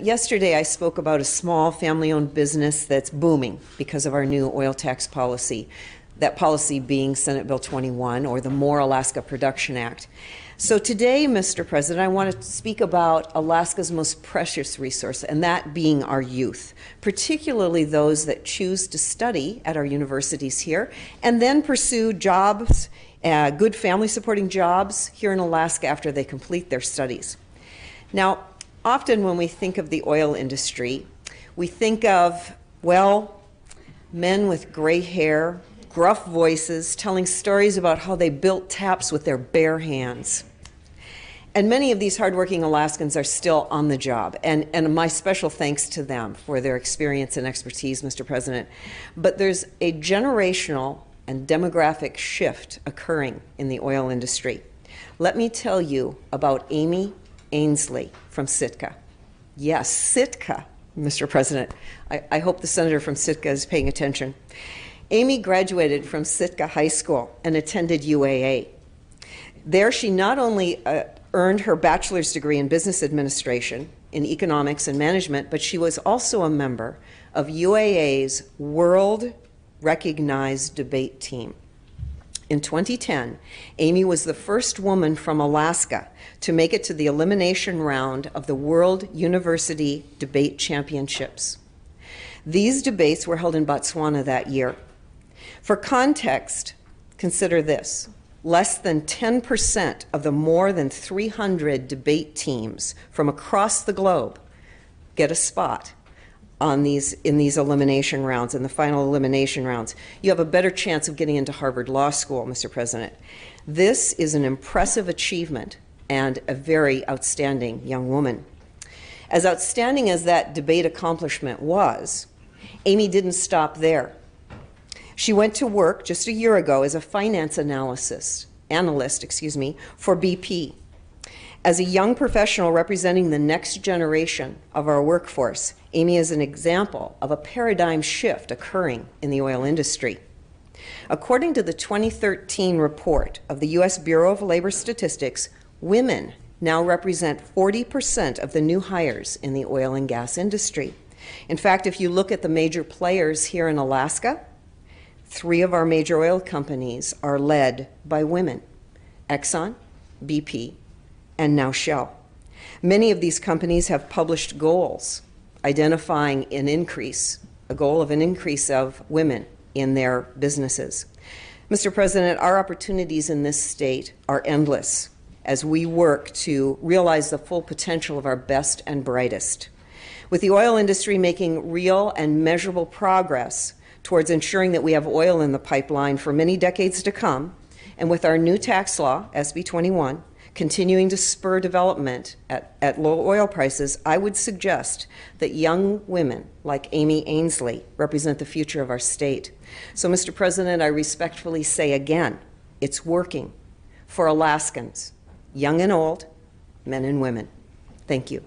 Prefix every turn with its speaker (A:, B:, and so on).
A: Yesterday, I spoke about a small family-owned business that's booming because of our new oil tax policy. That policy being Senate Bill 21, or the More Alaska Production Act. So today, Mr. President, I want to speak about Alaska's most precious resource, and that being our youth, particularly those that choose to study at our universities here and then pursue jobs, good family-supporting jobs here in Alaska after they complete their studies. Now, often when we think of the oil industry, we think of, well, men with gray hair, gruff voices, telling stories about how they built taps with their bare hands. And many of these hardworking Alaskans are still on the job, and my special thanks to them for their experience and expertise, Mr. President. But there's a generational and demographic shift occurring in the oil industry. Let me tell you about Amy Ainsley from Sitka. Yes, Sitka, Mr. President. I hope the senator from Sitka is paying attention. Amy graduated from Sitka High School and attended UAA. There she not only earned her bachelor's degree in business administration, in economics and management, but she was also a member of UAA's world-recognized debate team. In 2010, Amy was the first woman from Alaska to make it to the elimination round of the World University Debate Championships. These debates were held in Botswana that year. For context, consider this. Less than 10% of the more than 300 debate teams from across the globe get a spot in these elimination rounds, in the final elimination rounds. You have a better chance of getting into Harvard Law School, Mr. President. This is an impressive achievement and a very outstanding young woman. As outstanding as that debate accomplishment was, Amy didn't stop there. She went to work just a year ago as a finance analyst, for BP. As a young professional representing the next generation of our workforce, Amy is an example of a paradigm shift occurring in the oil industry. According to the 2013 report of the U.S. Bureau of Labor Statistics, women now represent 40% of the new hires in the oil and gas industry. In fact, if you look at the major players here in Alaska, 3 of our major oil companies are led by women: Exxon, BP, and now Shell. Many of these companies have published goals identifying a goal of an increase of women in their businesses. Mr. President, our opportunities in this state are endless as we work to realize the full potential of our best and brightest. With the oil industry making real and measurable progress towards ensuring that we have oil in the pipeline for many decades to come, and with our new tax law, SB 21, continuing to spur development at low oil prices, I would suggest that young women like Amy Ainsley represent the future of our state. So, Mr. President, I respectfully say again, it's working for Alaskans, young and old, men and women. Thank you.